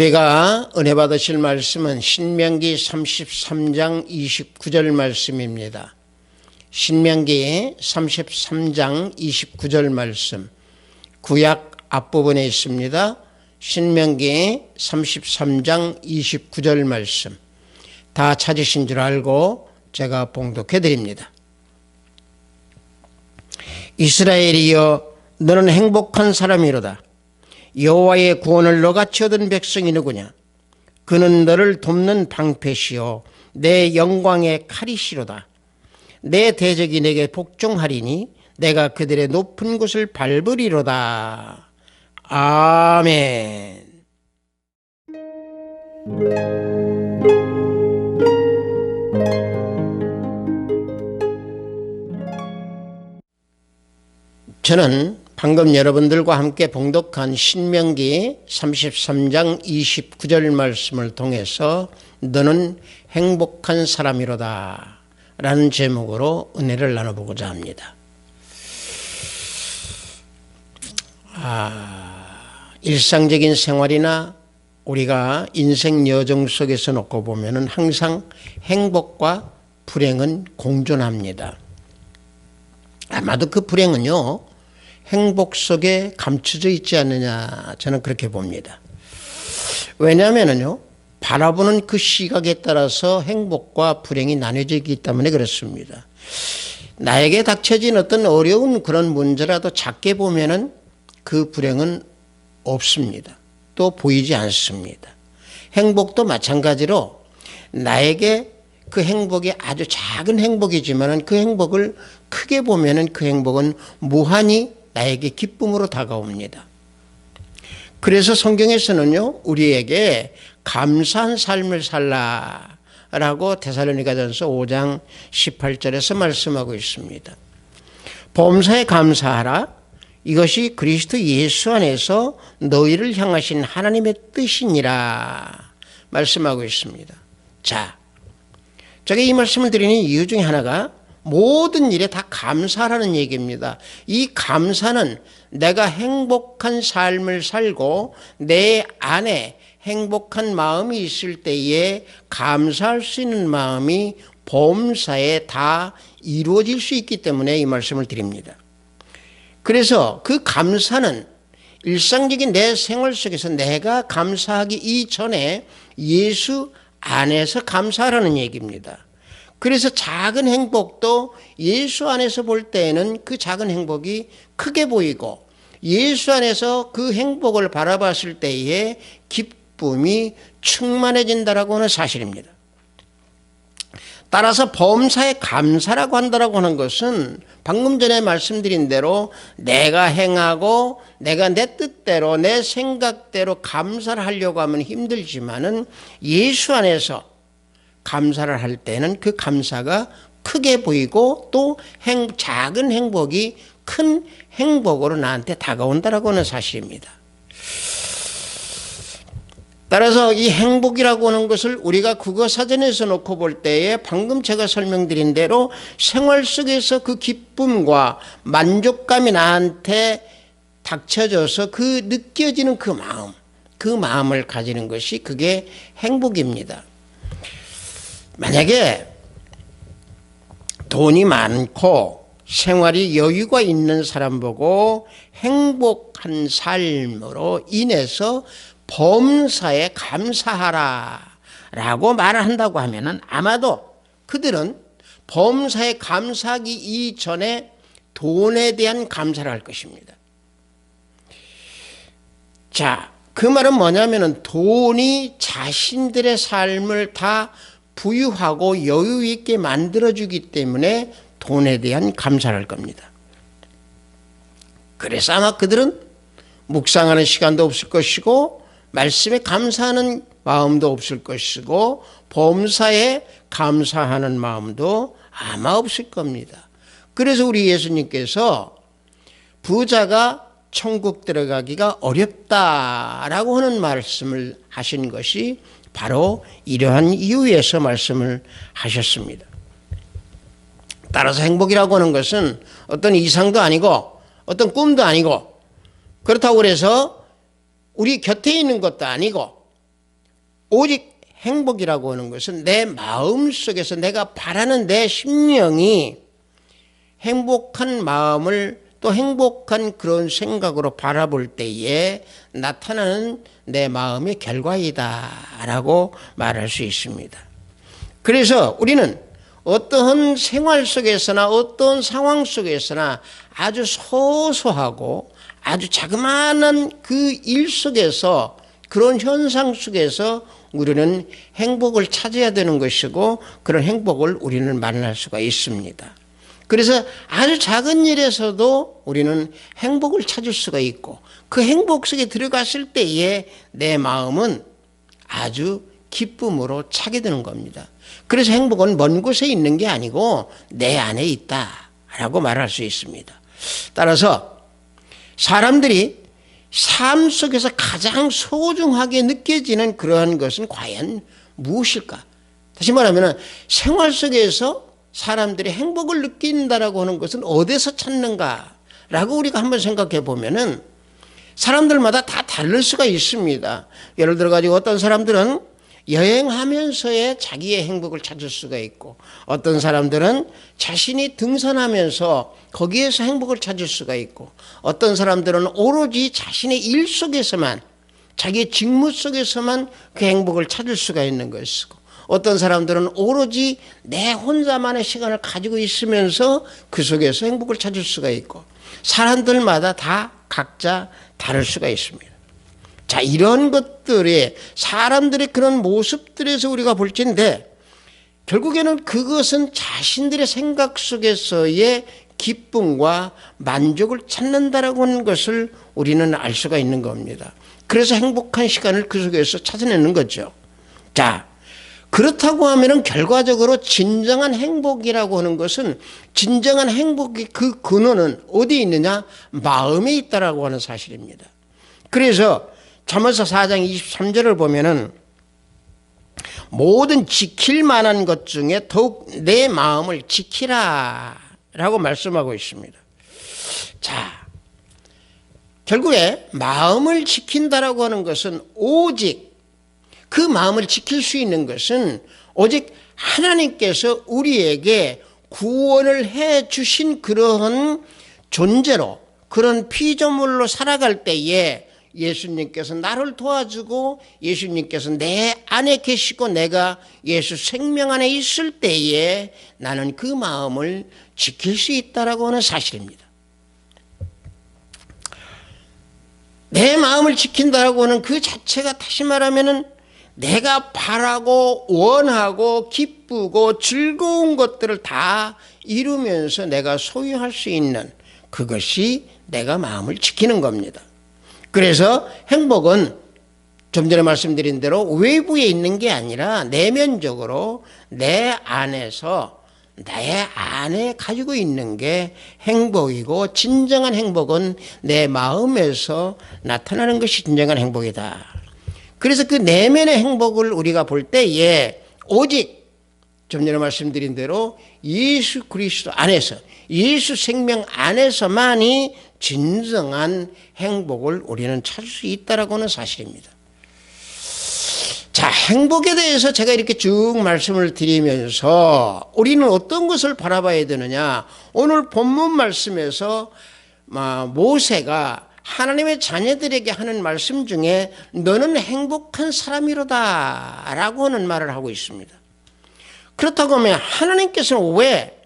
우리가 은혜 받으실 말씀은 신명기 33장 29절 말씀입니다. 신명기 33장 29절 말씀, 구약 앞부분에 있습니다. 신명기 33장 29절 말씀 다 찾으신 줄 알고 제가 봉독해 드립니다. 이스라엘이여, 너는 행복한 사람이로다. 여호와의 구원을 너같이 얻은 백성이 누구냐? 그는 너를 돕는 방패시요 내 영광의 칼이시로다. 내 대적이 내게 복종하리니 내가 그들의 높은 곳을 밟으리로다. 아멘. 저는 방금 여러분들과 함께 봉독한 신명기 33장 29절 말씀을 통해서 너는 행복한 사람이로다 라는 제목으로 은혜를 나눠보고자 합니다. 일상적인 생활이나 우리가 인생 여정 속에서 놓고 보면 항상 행복과 불행은 공존합니다. 아마도 그 불행은요, 행복 속에 감춰져 있지 않느냐, 저는 그렇게 봅니다. 왜냐하면요, 바라보는 그 시각에 따라서 행복과 불행이 나뉘어져 있기 때문에 그렇습니다. 나에게 닥쳐진 어떤 어려운 그런 문제라도 작게 보면은 그 불행은 없습니다. 또 보이지 않습니다. 행복도 마찬가지로 나에게 그 행복이 아주 작은 행복이지만은 그 행복을 크게 보면은 그 행복은 무한히 나에게 기쁨으로 다가옵니다. 그래서 성경에서는요, 우리에게 감사한 삶을 살라라고 데살로니가전서 5장 18절에서 말씀하고 있습니다. 범사에 감사하라. 이것이 그리스도 예수 안에서 너희를 향하신 하나님의 뜻이니라 말씀하고 있습니다. 자, 제가 이 말씀을 드리는 이유 중에 하나가 모든 일에 다 감사라는 얘기입니다. 이 감사는 내가 행복한 삶을 살고 내 안에 행복한 마음이 있을 때에 감사할 수 있는 마음이 범사에 다 이루어질 수 있기 때문에 이 말씀을 드립니다. 그래서 그 감사는 일상적인 내 생활 속에서 내가 감사하기 이전에 예수 안에서 감사하라는 얘기입니다. 그래서 작은 행복도 예수 안에서 볼 때에는 그 작은 행복이 크게 보이고 예수 안에서 그 행복을 바라봤을 때에 기쁨이 충만해진다라고 하는 사실입니다. 따라서 범사에 감사라고 한다라고 하는 것은 방금 전에 말씀드린 대로 내가 행하고 내가 내 뜻대로 내 생각대로 감사를 하려고 하면 힘들지만은 예수 안에서 감사를 할 때는 그 감사가 크게 보이고 또 작은 행복이 큰 행복으로 나한테 다가온다라고 하는 사실입니다. 따라서 이 행복이라고 하는 것을 우리가 국어사전에서 놓고 볼 때에 방금 제가 설명드린 대로 생활 속에서 그 기쁨과 만족감이 나한테 닥쳐져서 그 느껴지는 그 마음을 가지는 것이 그게 행복입니다. 만약에 돈이 많고 생활이 여유가 있는 사람 보고 행복한 삶으로 인해서 범사에 감사하라 라고 말을 한다고 하면은 아마도 그들은 범사에 감사하기 이전에 돈에 대한 감사를 할 것입니다. 자, 그 말은 뭐냐면은 돈이 자신들의 삶을 다 부유하고 여유 있게 만들어주기 때문에 돈에 대한 감사를 할 겁니다. 그래서 아마 그들은 묵상하는 시간도 없을 것이고 말씀에 감사하는 마음도 없을 것이고 범사에 감사하는 마음도 아마 없을 겁니다. 그래서 우리 예수님께서 부자가 천국 들어가기가 어렵다라고 하는 말씀을 하신 것이 바로 이러한 이유에서 말씀을 하셨습니다. 따라서 행복이라고 하는 것은 어떤 이상도 아니고 어떤 꿈도 아니고 그렇다고 해서 우리 곁에 있는 것도 아니고 오직 행복이라고 하는 것은 내 마음 속에서 내가 바라는 내 심령이 행복한 마음을 또 행복한 그런 생각으로 바라볼 때에 나타나는 내 마음의 결과이다라고 말할 수 있습니다. 그래서 우리는 어떠한 생활 속에서나 어떤 상황 속에서나 아주 소소하고 아주 자그마한 그 일 속에서 그런 현상 속에서 우리는 행복을 찾아야 되는 것이고 그런 행복을 우리는 만날 수가 있습니다. 그래서 아주 작은 일에서도 우리는 행복을 찾을 수가 있고 그 행복 속에 들어갔을 때에 내 마음은 아주 기쁨으로 차게 되는 겁니다. 그래서 행복은 먼 곳에 있는 게 아니고 내 안에 있다라고 말할 수 있습니다. 따라서 사람들이 삶 속에서 가장 소중하게 느껴지는 그러한 것은 과연 무엇일까? 다시 말하면 생활 속에서 사람들이 행복을 느낀다라고 하는 것은 어디서 찾는가라고 우리가 한번 생각해 보면은 사람들마다 다 다를 수가 있습니다. 예를 들어 가지고 어떤 사람들은 여행하면서의 자기의 행복을 찾을 수가 있고 어떤 사람들은 자신이 등산하면서 거기에서 행복을 찾을 수가 있고 어떤 사람들은 오로지 자신의 일 속에서만 자기의 직무 속에서만 그 행복을 찾을 수가 있는 것이고 어떤 사람들은 오로지 내 혼자만의 시간을 가지고 있으면서 그 속에서 행복을 찾을 수가 있고 사람들마다 다 각자 다를 수가 있습니다. 자, 이런 것들이 사람들의 그런 모습들에서 우리가 볼 텐데 결국에는 그것은 자신들의 생각 속에서의 기쁨과 만족을 찾는다라고 하는 것을 우리는 알 수가 있는 겁니다. 그래서 행복한 시간을 그 속에서 찾아내는 거죠. 자, 그렇다고 하면은 결과적으로 진정한 행복이라고 하는 것은 진정한 행복의 그 근원은 어디에 있느냐? 마음에 있다라고 하는 사실입니다. 그래서 잠언서 4장 23절을 보면은 모든 지킬 만한 것 중에 더욱 내 마음을 지키라 라고 말씀하고 있습니다. 자, 결국에 마음을 지킨다라고 하는 것은 오직 그 마음을 지킬 수 있는 것은 오직 하나님께서 우리에게 구원을 해 주신 그러한 존재로 그런 피조물로 살아갈 때에 예수님께서 나를 도와주고 예수님께서 내 안에 계시고 내가 예수 생명 안에 있을 때에 나는 그 마음을 지킬 수 있다라고 하는 사실입니다. 내 마음을 지킨다라고 하는 그 자체가 다시 말하면은 내가 바라고 원하고 기쁘고 즐거운 것들을 다 이루면서 내가 소유할 수 있는 그것이 내가 마음을 지키는 겁니다. 그래서 행복은 좀 전에 말씀드린 대로 외부에 있는 게 아니라 내면적으로 내 안에서 내 안에 가지고 있는 게 행복이고 진정한 행복은 내 마음에서 나타나는 것이 진정한 행복이다. 그래서 그 내면의 행복을 우리가 볼 때에 오직 좀 전에 말씀드린 대로 예수 그리스도 안에서 예수 생명 안에서만이 진정한 행복을 우리는 찾을 수 있다라고 하는 사실입니다. 자, 행복에 대해서 제가 이렇게 쭉 말씀을 드리면서 우리는 어떤 것을 바라봐야 되느냐? 오늘 본문 말씀에서 모세가 하나님의 자녀들에게 하는 말씀 중에 너는 행복한 사람이로다 라고 하는 말을 하고 있습니다. 그렇다고 하면 하나님께서는 왜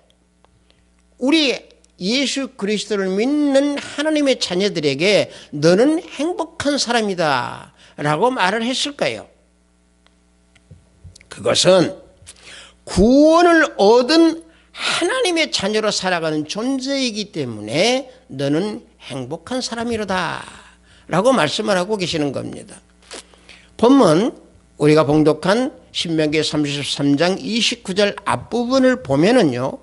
우리 예수 그리스도를 믿는 하나님의 자녀들에게 너는 행복한 사람이다 라고 말을 했을까요? 그것은 구원을 얻은 하나님의 자녀로 살아가는 존재이기 때문에 너는 행복한 사람이로다 라고 말씀을 하고 계시는 겁니다. 본문 우리가 봉독한 신명기 33장 29절 앞부분을 보면은요,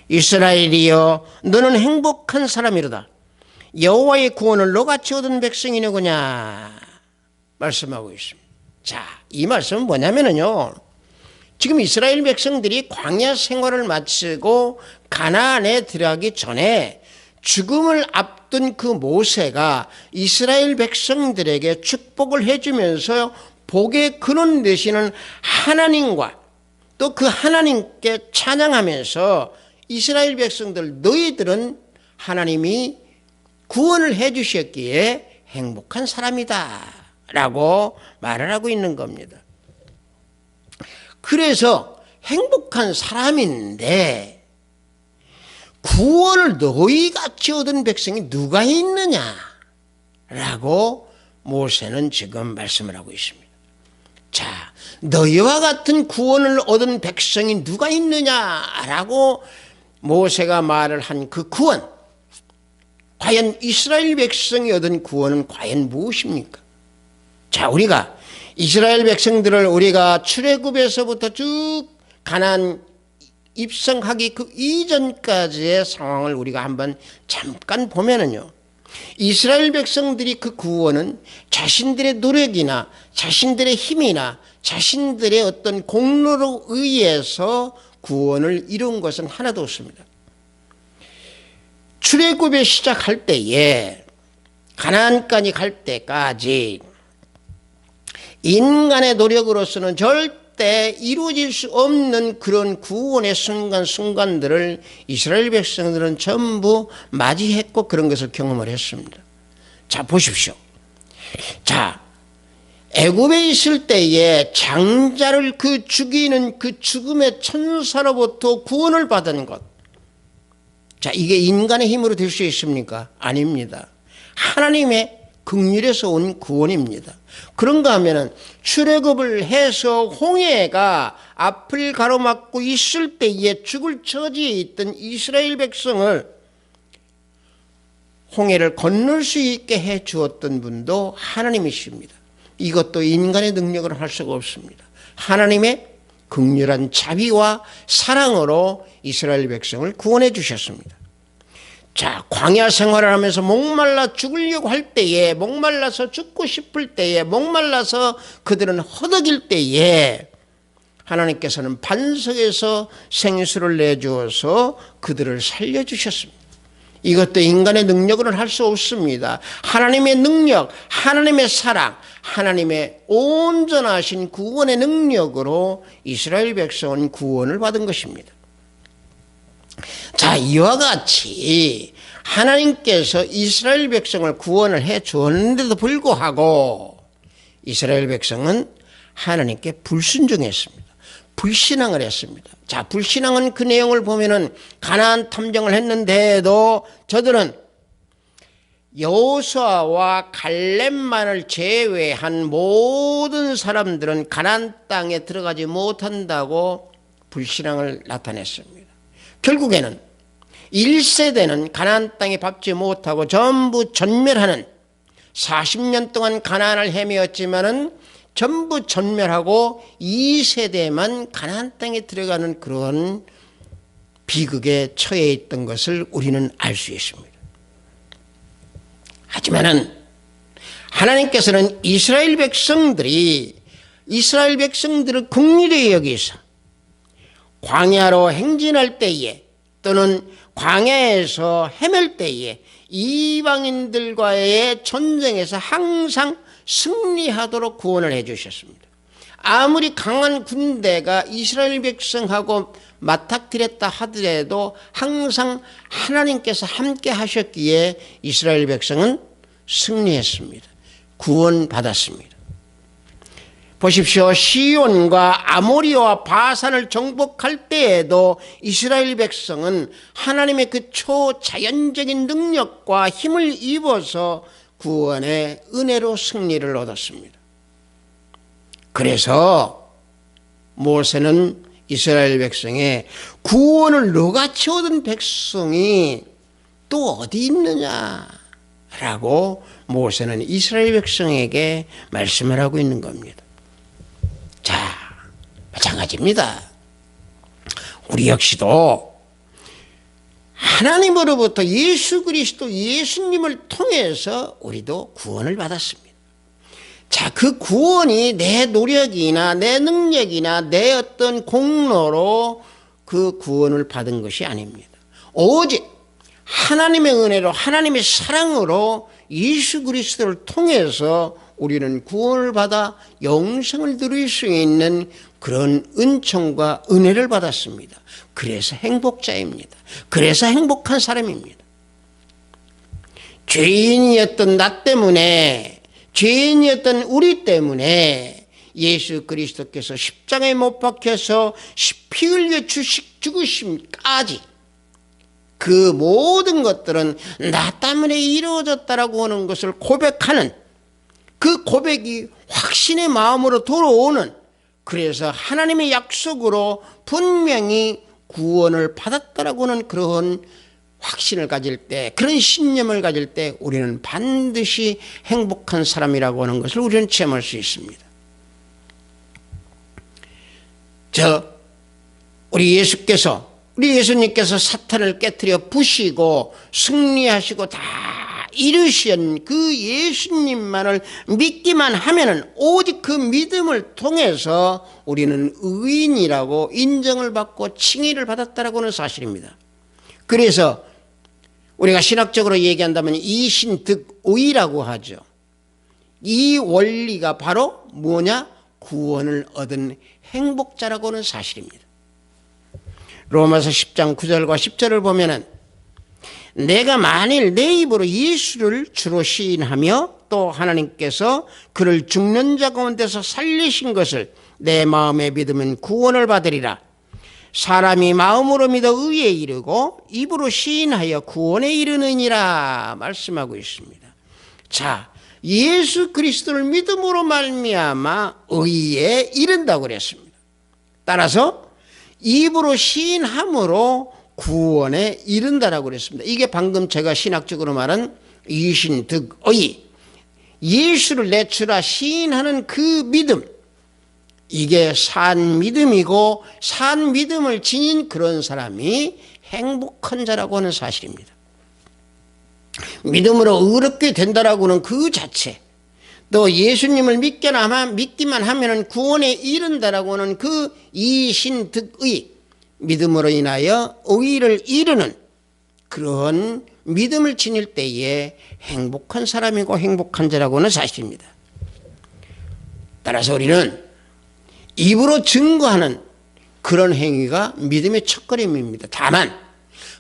이스라엘이여 너는 행복한 사람이로다. 여호와의 구원을 너같이 얻은 백성이 누구냐 말씀하고 있습니다. 자, 이 말씀은 뭐냐면요, 지금 이스라엘 백성들이 광야 생활을 마치고 가나안에 들어가기 전에 죽음을 앞둔 그 모세가 이스라엘 백성들에게 축복을 해주면서 복의 근원 되시는 하나님과 또 그 하나님께 찬양하면서 이스라엘 백성들 너희들은 하나님이 구원을 해 주셨기에 행복한 사람이다 라고 말을 하고 있는 겁니다. 그래서 행복한 사람인데 구원을 너희같이 얻은 백성이 누가 있느냐라고 모세는 지금 말씀을 하고 있습니다. 자, 너희와 같은 구원을 얻은 백성이 누가 있느냐라고 모세가 말을 한 그 구원, 과연 이스라엘 백성이 얻은 구원은 과연 무엇입니까? 자, 우리가 이스라엘 백성들을 우리가 출애굽에서부터 쭉 가나안 입성하기 그 이전까지의 상황을 우리가 한번 잠깐 보면은요, 이스라엘 백성들이 그 구원은 자신들의 노력이나 자신들의 힘이나 자신들의 어떤 공로로 의해서 구원을 이룬 것은 하나도 없습니다. 출애굽에 시작할 때에 가나안까지 갈 때까지 인간의 노력으로서는 절대 이루어질 수 없는 그런 구원의 순간들을 이스라엘 백성들은 전부 맞이했고 그런 것을 경험을 했습니다. 자, 보십시오. 자, 애굽에 있을 때에 장자를 죽이는 그 죽음의 천사로부터 구원을 받은 것. 자, 이게 인간의 힘으로 될 수 있습니까? 아닙니다. 하나님의 긍휼에서 온 구원입니다. 그런가 하면은 출애굽을 해서 홍해가 앞을 가로막고 있을 때에 죽을 처지에 있던 이스라엘 백성을 홍해를 건널 수 있게 해 주었던 분도 하나님이십니다. 이것도 인간의 능력으로 할 수가 없습니다. 하나님의 긍휼한 자비와 사랑으로 이스라엘 백성을 구원해 주셨습니다. 자, 광야 생활을 하면서 목말라 죽으려고 할 때에, 목말라서 죽고 싶을 때에, 목말라서 그들은 허덕일 때에 하나님께서는 반석에서 생수를 내주어서 그들을 살려주셨습니다. 이것도 인간의 능력으로는 할 수 없습니다. 하나님의 능력, 하나님의 사랑, 하나님의 온전하신 구원의 능력으로 이스라엘 백성은 구원을 받은 것입니다. 자, 이와 같이 하나님께서 이스라엘 백성을 구원을 해 주었는데도 불구하고 이스라엘 백성은 하나님께 불순종했습니다. 불신앙을 했습니다. 자, 불신앙은 그 내용을 보면은 가나안 탐정을 했는데도 저들은 여호수아와 갈렙만을 제외한 모든 사람들은 가나안 땅에 들어가지 못한다고 불신앙을 나타냈습니다. 결국에는 1세대는 가나안 땅에 밟지 못하고 전부 전멸하는 40년 동안 가나안을 헤매었지만은 전부 전멸하고 2세대만 가나안 땅에 들어가는 그런 비극에 처해 있던 것을 우리는 알 수 있습니다. 하지만은 하나님께서는 이스라엘 백성들을 긍휼히 여기서 광야로 행진할 때에 또는 광야에서 헤맬 때에 이방인들과의 전쟁에서 항상 승리하도록 구원을 해 주셨습니다. 아무리 강한 군대가 이스라엘 백성하고 맞닥뜨렸다 하더라도 항상 하나님께서 함께 하셨기에 이스라엘 백성은 승리했습니다. 구원받았습니다. 보십시오. 시온과 아모리와 바산을 정복할 때에도 이스라엘 백성은 하나님의 그 초자연적인 능력과 힘을 입어서 구원의 은혜로 승리를 얻었습니다. 그래서 모세는 이스라엘 백성의 구원을 너같이 얻은 백성이 또 어디 있느냐라고 모세는 이스라엘 백성에게 말씀을 하고 있는 겁니다. 자, 마찬가지입니다. 우리 역시도 하나님으로부터 예수 그리스도 예수님을 통해서 우리도 구원을 받았습니다. 자, 그 구원이 내 노력이나 내 능력이나 내 어떤 공로로 그 구원을 받은 것이 아닙니다. 오직 하나님의 은혜로 하나님의 사랑으로 예수 그리스도를 통해서 우리는 구원을 받아 영생을 누릴 수 있는 그런 은총과 은혜를 받았습니다. 그래서 행복자입니다. 그래서 행복한 사람입니다. 죄인이었던 나 때문에, 죄인이었던 우리 때문에 예수 그리스도께서 십자가에 못 박혀서 피 흘려 죽으심까지 그 모든 것들은 나 때문에 이루어졌다라고 하는 것을 고백하는, 그 고백이 확신의 마음으로 돌아오는, 그래서 하나님의 약속으로 분명히 구원을 받았다라고 하는 그런 확신을 가질 때, 그런 신념을 가질 때 우리는 반드시 행복한 사람이라고 하는 것을 우리는 체험할 수 있습니다. 우리 예수님께서 사탄을 깨뜨려 부시고 승리하시고 다 이루신 그 예수님만을 믿기만 하면은, 오직 그 믿음을 통해서 우리는 의인이라고 인정을 받고 칭의를 받았다라고 하는 사실입니다. 그래서 우리가 신학적으로 얘기한다면 이신득의라고 하죠. 이 원리가 바로 뭐냐? 구원을 얻은 행복자라고 하는 사실입니다. 로마서 10장 9절과 10절을 보면은, 내가 만일 내 입으로 예수를 주로 시인하며 또 하나님께서 그를 죽는 자 가운데서 살리신 것을 내 마음에 믿으면 구원을 받으리라. 사람이 마음으로 믿어 의에 이르고 입으로 시인하여 구원에 이르느니라 말씀하고 있습니다. 자, 예수 그리스도를 믿음으로 말미암아 의에 이른다고 그랬습니다. 따라서 입으로 시인함으로 구원에 이른다라고 그랬습니다. 이게 방금 제가 신학적으로 말한 이신득의, 예수를 내 주라 시인하는 그 믿음, 이게 산 믿음이고, 산 믿음을 지닌 그런 사람이 행복한 자라고 하는 사실입니다. 믿음으로 의롭게 된다라고 하는 그 자체, 또 예수님을 믿기만 하면 구원에 이른다라고 하는 그 이신득의, 믿음으로 인하여 의를 이루는 그런 믿음을 지닐 때에 행복한 사람이고 행복한 자라고 하는 사실입니다. 따라서 우리는 입으로 증거하는 그런 행위가 믿음의 첫걸음입니다. 다만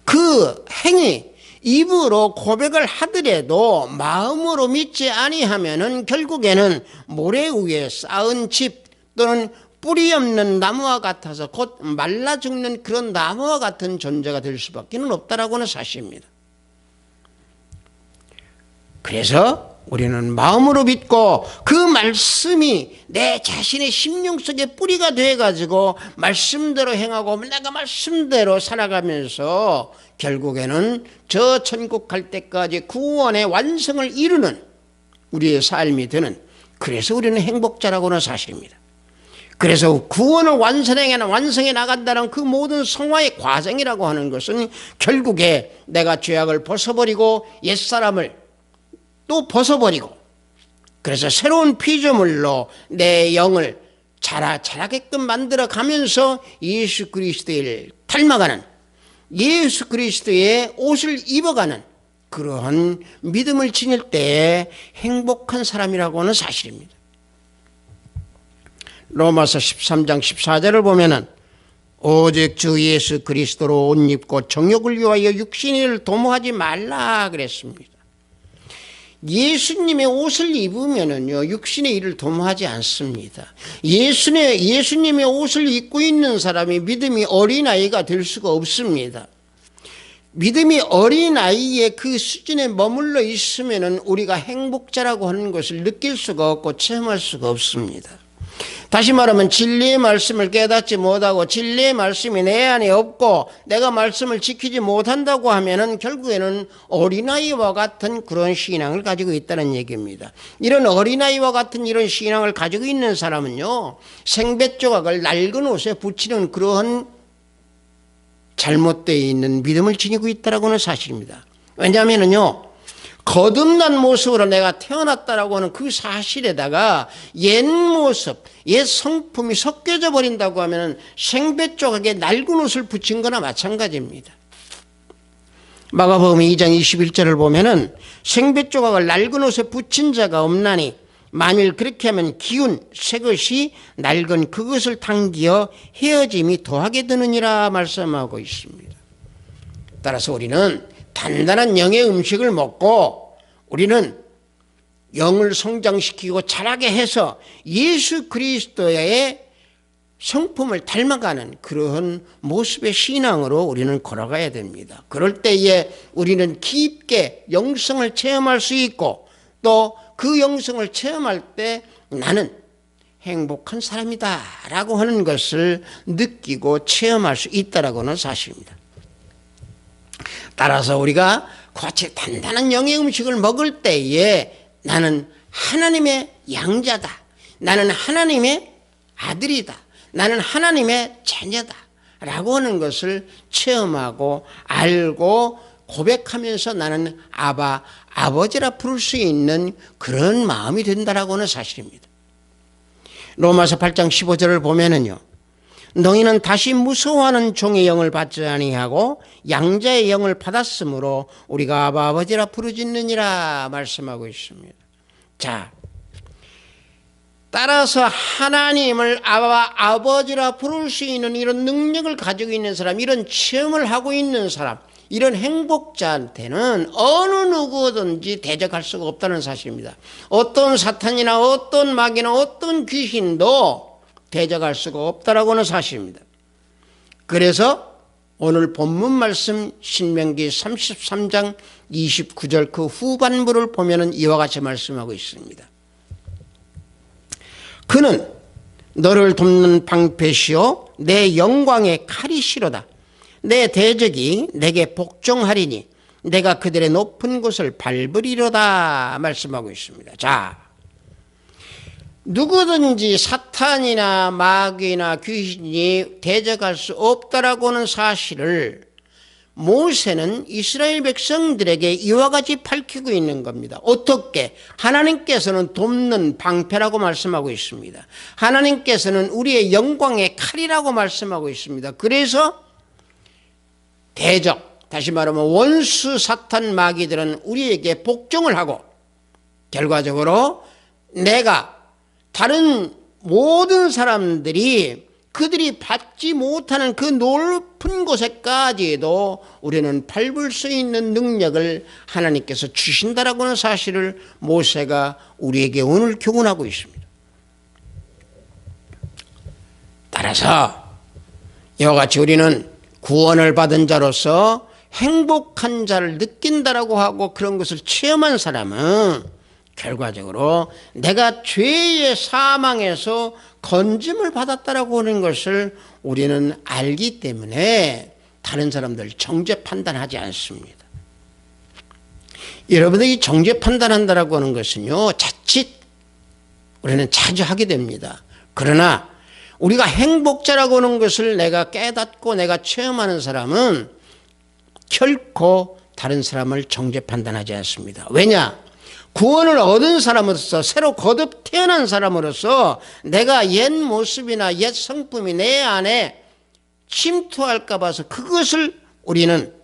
그 행위, 입으로 고백을 하더라도 마음으로 믿지 아니하면은 결국에는 모래 위에 쌓은 집 또는 뿌리 없는 나무와 같아서 곧 말라 죽는 그런 나무와 같은 존재가 될 수밖에 없다라고 하는 사실입니다. 그래서 우리는 마음으로 믿고 그 말씀이 내 자신의 심령 속에 뿌리가 돼가지고 말씀대로 행하고 내가 말씀대로 살아가면서 결국에는 저 천국 갈 때까지 구원의 완성을 이루는 우리의 삶이 되는, 그래서 우리는 행복자라고 하는 사실입니다. 그래서 구원을 완성해 나간다는 그 모든 성화의 과정이라고 하는 것은 결국에 내가 죄악을 벗어버리고 옛사람을 또 벗어버리고, 그래서 새로운 피조물로 내 영을 자라게끔 만들어 가면서 예수 그리스도를 닮아가는, 예수 그리스도의 옷을 입어가는 그러한 믿음을 지닐 때에 행복한 사람이라고 하는 사실입니다. 로마서 13장 14절을 보면은 오직 주 예수 그리스도로 옷 입고 정욕을 위하여 육신의 일을 도모하지 말라 그랬습니다. 예수님의 옷을 입으면은요, 육신의 일을 도모하지 않습니다. 예수님의 옷을 입고 있는 사람이 믿음이 어린아이가 될 수가 없습니다. 믿음이 어린아이의 그 수준에 머물러 있으면은 우리가 행복자라고 하는 것을 느낄 수가 없고 체험할 수가 없습니다. 다시 말하면 진리의 말씀을 깨닫지 못하고 진리의 말씀이 내 안에 없고 내가 말씀을 지키지 못한다고 하면은 결국에는 어린아이와 같은 그런 신앙을 가지고 있다는 얘기입니다. 이런 어린아이와 같은 이런 신앙을 가지고 있는 사람은요, 생배 조각을 낡은 옷에 붙이는 그러한 잘못되어 있는 믿음을 지니고 있다는 건 사실입니다. 왜냐하면요, 거듭난 모습으로 내가 태어났다라고 하는 그 사실에다가 옛 모습, 옛 성품이 섞여져 버린다고 하면 생배 조각에 낡은 옷을 붙인 거나 마찬가지입니다. 마가복음 2장 21절을 보면은 생배 조각을 낡은 옷에 붙인 자가 없나니 만일 그렇게 하면 기운 새 것이 낡은 그것을 당기어 헤어짐이 더하게 되느니라 말씀하고 있습니다. 따라서 우리는 단단한 영의 음식을 먹고 우리는 영을 성장시키고 자라게 해서 예수 그리스도의 성품을 닮아가는 그러한 모습의 신앙으로 우리는 걸어가야 됩니다. 그럴 때에 우리는 깊게 영성을 체험할 수 있고 또 그 영성을 체험할 때 나는 행복한 사람이다 라고 하는 것을 느끼고 체험할 수 있다라고는 사실입니다. 따라서 우리가 같이 단단한 영의 음식을 먹을 때에 나는 하나님의 양자다, 나는 하나님의 아들이다, 나는 하나님의 자녀다 라고 하는 것을 체험하고 알고 고백하면서 나는 아바, 아버지라 부를 수 있는 그런 마음이 된다라고 하는 사실입니다. 로마서 8장 15절을 보면은요, 너희는 다시 무서워하는 종의 영을 받지 아니하고 양자의 영을 받았으므로 우리가 아바, 아버지라 부르짖느니라 말씀하고 있습니다. 자, 따라서 하나님을 아바, 아버지라 부를 수 있는 이런 능력을 가지고 있는 사람, 이런 체험을 하고 있는 사람, 이런 행복자한테는 어느 누구든지 대적할 수가 없다는 사실입니다. 어떤 사탄이나 어떤 마귀나 어떤 귀신도 대적할 수가 없다라고 하는 사실입니다. 그래서 오늘 본문 말씀 신명기 33장 29절 그 후반부를 보면은 이와 같이 말씀하고 있습니다. 그는 너를 돕는 방패시요 내 영광의 칼이시로다. 내 대적이 내게 복종하리니 내가 그들의 높은 곳을 밟으리로다 말씀하고 있습니다. 자, 누구든지 사탄이나 마귀나 귀신이 대적할 수 없다라고 하는 사실을 모세는 이스라엘 백성들에게 이와 같이 밝히고 있는 겁니다. 어떻게? 하나님께서는 돕는 방패라고 말씀하고 있습니다. 하나님께서는 우리의 영광의 칼이라고 말씀하고 있습니다. 그래서 대적, 다시 말하면 원수 사탄 마귀들은 우리에게 복종을 하고 결과적으로 내가 다른 모든 사람들이 그들이 받지 못하는 그 높은 곳에까지도 우리는 밟을 수 있는 능력을 하나님께서 주신다라고 하는 사실을 모세가 우리에게 오늘 교훈하고 있습니다. 따라서 이와 같이 우리는 구원을 받은 자로서 행복한 자를 느낀다라고 하고 그런 것을 체험한 사람은 결과적으로 내가 죄의 사망에서 건짐을 받았다라고 하는 것을 우리는 알기 때문에 다른 사람들 정죄 판단하지 않습니다. 여러분들이 정죄 판단한다라고 하는 것은요, 자칫 우리는 자주 하게 됩니다. 그러나 우리가 행복자라고 하는 것을 내가 깨닫고 내가 체험하는 사람은 결코 다른 사람을 정죄 판단하지 않습니다. 왜냐? 구원을 얻은 사람으로서 새로 거듭 태어난 사람으로서 내가 옛 모습이나 옛 성품이 내 안에 침투할까 봐서 그것을 우리는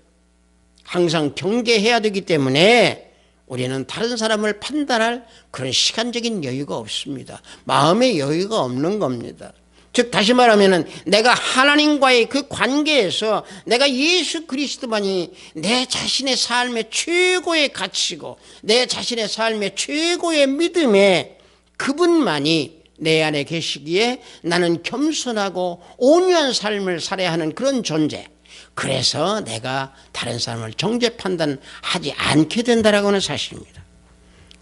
항상 경계해야 되기 때문에 우리는 다른 사람을 판단할 그런 시간적인 여유가 없습니다. 마음의 여유가 없는 겁니다. 즉 다시 말하면 내가 하나님과의 그 관계에서 내가 예수 그리스도만이 내 자신의 삶의 최고의 가치고 내 자신의 삶의 최고의 믿음에 그분만이 내 안에 계시기에 나는 겸손하고 온유한 삶을 살아야 하는 그런 존재, 그래서 내가 다른 사람을 정죄 판단하지 않게 된다라고 하는 사실입니다.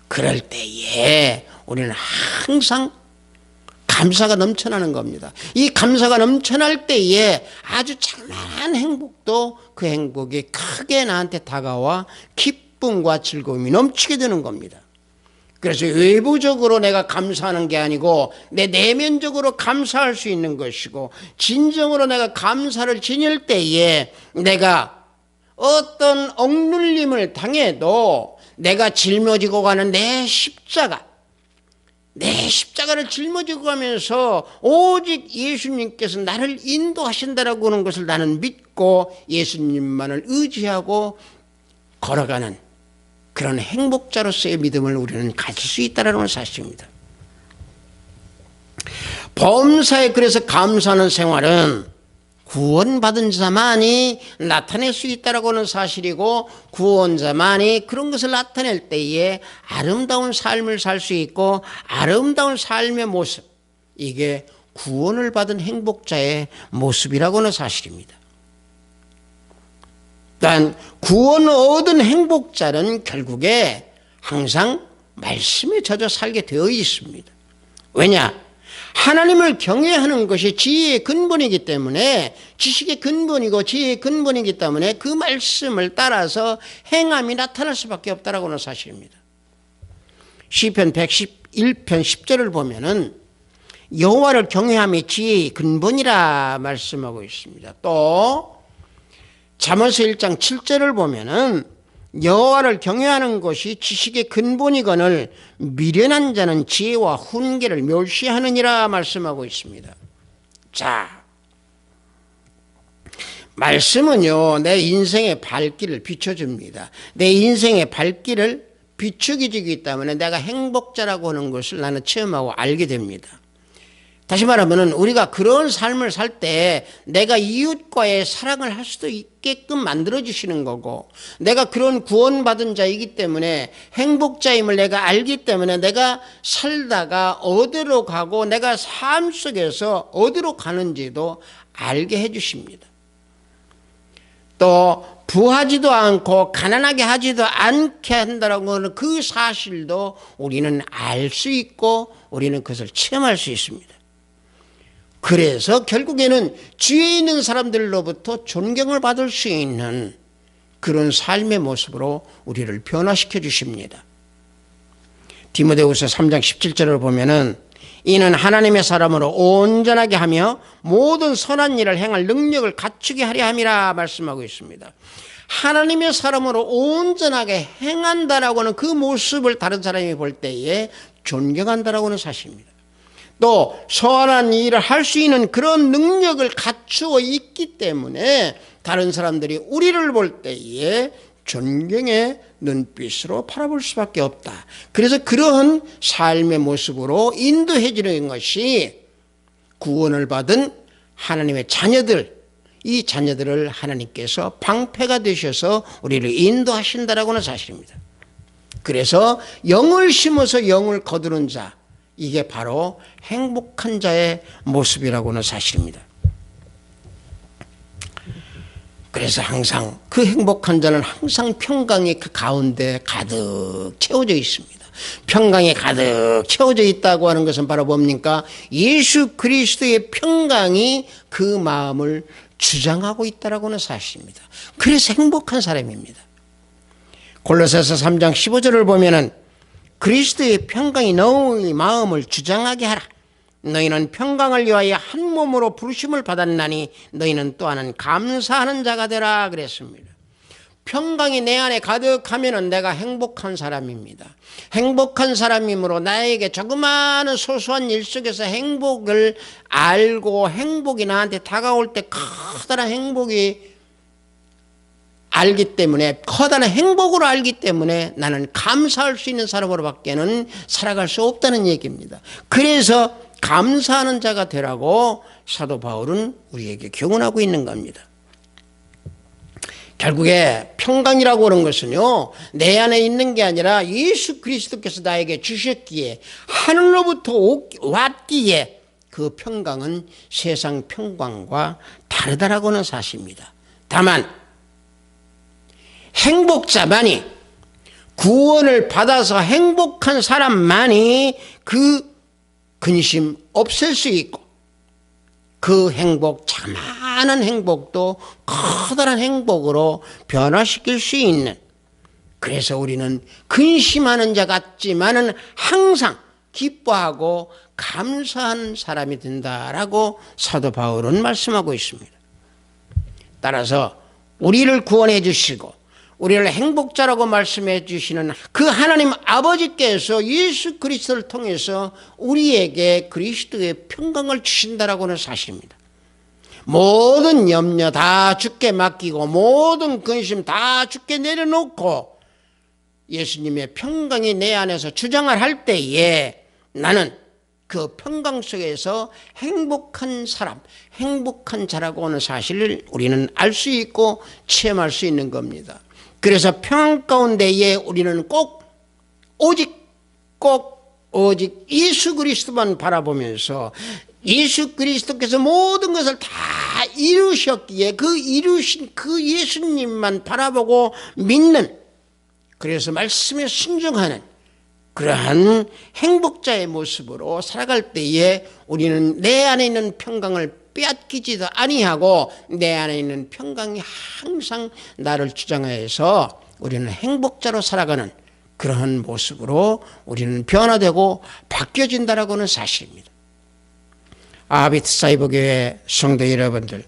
그럴 때에 우리는 항상 감사가 넘쳐나는 겁니다. 이 감사가 넘쳐날 때에 아주 작은 행복도 그 행복이 크게 나한테 다가와 기쁨과 즐거움이 넘치게 되는 겁니다. 그래서 외부적으로 내가 감사하는 게 아니고 내 내면적으로 감사할 수 있는 것이고 진정으로 내가 감사를 지닐 때에 내가 어떤 억눌림을 당해도 내가 짊어지고 가는 내 십자가를 짊어지고 가면서 오직 예수님께서 나를 인도하신다라고 하는 것을 나는 믿고 예수님만을 의지하고 걸어가는 그런 행복자로서의 믿음을 우리는 가질 수 있다는 사실입니다. 범사에 그래서 감사하는 생활은 구원받은 자만이 나타낼 수 있다라고 하는 사실이고, 구원자만이 그런 것을 나타낼 때에 아름다운 삶을 살 수 있고 아름다운 삶의 모습, 이게 구원을 받은 행복자의 모습이라고 하는 사실입니다. 또한 구원을 얻은 행복자는 결국에 항상 말씀에 젖어 살게 되어 있습니다. 왜냐? 하나님을 경외하는 것이 지혜의 근본이기 때문에, 지식의 근본이고 지혜의 근본이기 때문에 그 말씀을 따라서 행함이 나타날 수밖에 없다라고 하는 사실입니다. 시편 111편 10절을 보면은 여호와를 경외함이 지혜의 근본이라 말씀하고 있습니다. 또 잠언서 1장 7절을 보면은 여호와를 경외하는 것이 지식의 근본이거늘 미련한 자는 지혜와 훈계를 멸시하느니라 말씀하고 있습니다. 자, 말씀은요, 내 인생의 발길을 비춰줍니다. 내 인생의 발길을 비추게 주기 때문에 내가 행복자라고 하는 것을 나는 체험하고 알게 됩니다. 다시 말하면 우리가 그런 삶을 살 때 내가 이웃과의 사랑을 할 수도 있게끔 만들어주시는 거고, 내가 그런 구원받은 자이기 때문에 행복자임을 내가 알기 때문에 내가 살다가 어디로 가고 내가 삶 속에서 어디로 가는지도 알게 해주십니다. 또 부하지도 않고 가난하게 하지도 않게 한다는 하는 그 사실도 우리는 알 수 있고 우리는 그것을 체험할 수 있습니다. 그래서 결국에는 지혜 있는 사람들로부터 존경을 받을 수 있는 그런 삶의 모습으로 우리를 변화시켜 주십니다. 디모데후서 3장 17절을 보면은 이는 하나님의 사람으로 온전하게 하며 모든 선한 일을 행할 능력을 갖추게 하려 함이라 말씀하고 있습니다. 하나님의 사람으로 온전하게 행한다라고 하는 그 모습을 다른 사람이 볼 때에 존경한다라고 하는 사실입니다. 또 선한 일을 할 수 있는 그런 능력을 갖추어 있기 때문에 다른 사람들이 우리를 볼 때에 존경의 눈빛으로 바라볼 수밖에 없다. 그래서 그러한 삶의 모습으로 인도해 주는 것이 구원을 받은 하나님의 자녀들, 이 자녀들을 하나님께서 방패가 되셔서 우리를 인도하신다라고 하는 사실입니다. 그래서 영을 심어서 영을 거두는 자, 이게 바로 행복한 자의 모습이라고 하는 사실입니다. 그래서 항상 그 행복한 자는 항상 평강이 그 가운데 가득 채워져 있습니다. 평강이 가득 채워져 있다고 하는 것은 바로 뭡니까? 예수 그리스도의 평강이 그 마음을 주장하고 있다고 하는 사실입니다. 그래서 행복한 사람입니다. 골로새서 3장 15절을 보면은 그리스도의 평강이 너희 마음을 주장하게 하라. 너희는 평강을 위하여 한 몸으로 부르심을 받았나니 너희는 또한 감사하는 자가 되라 그랬습니다. 평강이 내 안에 가득하면 내가 행복한 사람입니다. 행복한 사람이므로 나에게 조그마한 소소한 일 속에서 행복을 알고 행복이 나한테 다가올 때 커다란 행복이 알기 때문에, 커다란 행복으로 알기 때문에 나는 감사할 수 있는 사람으로밖에는 살아갈 수 없다는 얘기입니다. 그래서 감사하는 자가 되라고 사도 바울은 우리에게 교훈하고 있는 겁니다. 결국에 평강이라고 하는 것은요, 내 안에 있는 게 아니라 예수 그리스도께서 나에게 주셨기에, 하늘로부터 왔기에 그 평강은 세상 평강과 다르다라고 하는 사실입니다. 다만 행복자만이, 구원을 받아서 행복한 사람만이 그 근심 없앨 수 있고, 그 행복, 자만한 행복도 커다란 행복으로 변화시킬 수 있는, 그래서 우리는 근심하는 자 같지만은 항상 기뻐하고 감사하는 사람이 된다라고 사도 바울은 말씀하고 있습니다. 따라서 우리를 구원해 주시고 우리를 행복자라고 말씀해 주시는 그 하나님 아버지께서 예수 그리스도를 통해서 우리에게 그리스도의 평강을 주신다라고 하는 사실입니다. 모든 염려 다 주께 맡기고 모든 근심 다 주께 내려놓고 예수님의 평강이 내 안에서 주장을 할 때에 나는 그 평강 속에서 행복한 사람, 행복한 자라고 하는 사실을 우리는 알 수 있고 체험할 수 있는 겁니다. 그래서 평안 가운데에 우리는 오직 예수 그리스도만 바라보면서 예수 그리스도께서 모든 것을 다 이루셨기에 그 이루신 그 예수님만 바라보고 믿는, 그래서 말씀에 순종하는 그러한 행복자의 모습으로 살아갈 때에 우리는 내 안에 있는 평강을 빼앗기지도 아니하고 내 안에 있는 평강이 항상 나를 주장하여서 우리는 행복자로 살아가는 그러한 모습으로 우리는 변화되고 바뀌어진다라고 하는 사실입니다. 아비트 사이버교회 성도 여러분들,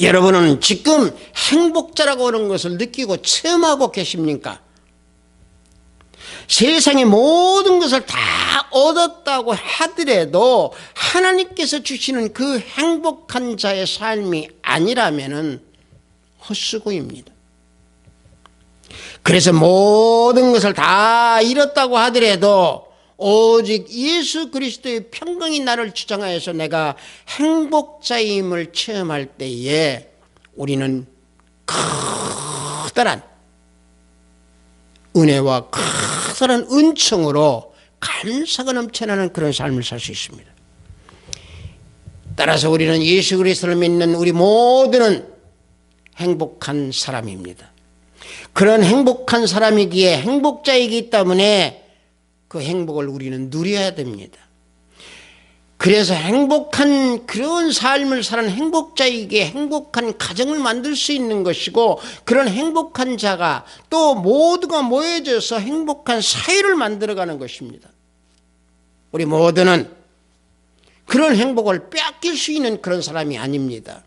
여러분은 지금 행복자라고 하는 것을 느끼고 체험하고 계십니까? 세상의 모든 것을 다 얻었다고 하더라도 하나님께서 주시는 그 행복한 자의 삶이 아니라면 헛수고입니다. 그래서 모든 것을 다 잃었다고 하더라도 오직 예수 그리스도의 평강이 나를 주장하여서 내가 행복자임을 체험할 때에 우리는 커다란 은혜와 커다란 은총으로 감사가 넘쳐나는 그런 삶을 살 수 있습니다. 따라서 우리는 예수 그리스도를 믿는 우리 모두는 행복한 사람입니다. 그런 행복한 사람이기에 행복자이기 때문에 그 행복을 우리는 누려야 됩니다. 그래서 행복한 그런 삶을 사는 행복자에게 행복한 가정을 만들 수 있는 것이고, 그런 행복한 자가 또 모두가 모여져서 행복한 사회를 만들어가는 것입니다. 우리 모두는 그런 행복을 뺏길 수 있는 그런 사람이 아닙니다.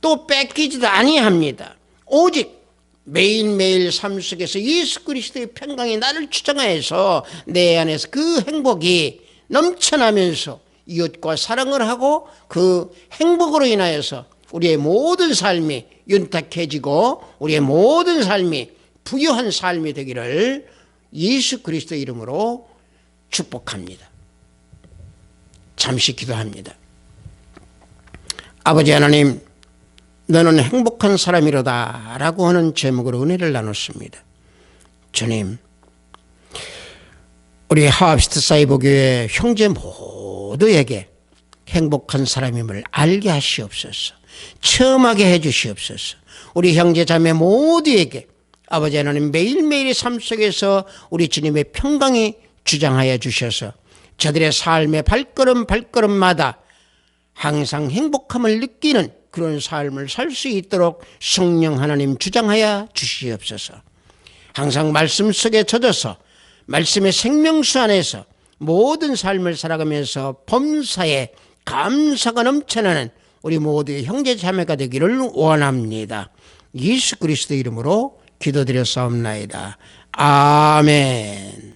또 뺏기지도 아니합니다. 오직 매일매일 삶 속에서 예수 그리스도의 평강이 나를 주장하여서 내 안에서 그 행복이 넘쳐나면서 이웃과 사랑을 하고 그 행복으로 인하여서 우리의 모든 삶이 윤택해지고 우리의 모든 삶이 부유한 삶이 되기를 예수 그리스도 이름으로 축복합니다. 잠시 기도합니다. 아버지 하나님, 너는 행복한 사람이로다 라고 하는 제목으로 은혜를 나눴습니다. 주님, 우리 하합시트 사이버교회 형제 모두에게 행복한 사람임을 알게 하시옵소서. 체험하게 해주시옵소서. 우리 형제 자매 모두에게 아버지 하나님 매일매일의 삶 속에서 우리 주님의 평강이 주장하여 주셔서 저들의 삶의 발걸음마다 항상 행복함을 느끼는 그런 삶을 살 수 있도록 성령 하나님 주장하여 주시옵소서. 항상 말씀 속에 젖어서 말씀의 생명수 안에서 모든 삶을 살아가면서 범사에 감사가 넘쳐나는 우리 모두의 형제 자매가 되기를 원합니다. 예수 그리스도 이름으로 기도드렸사옵나이다. 아멘.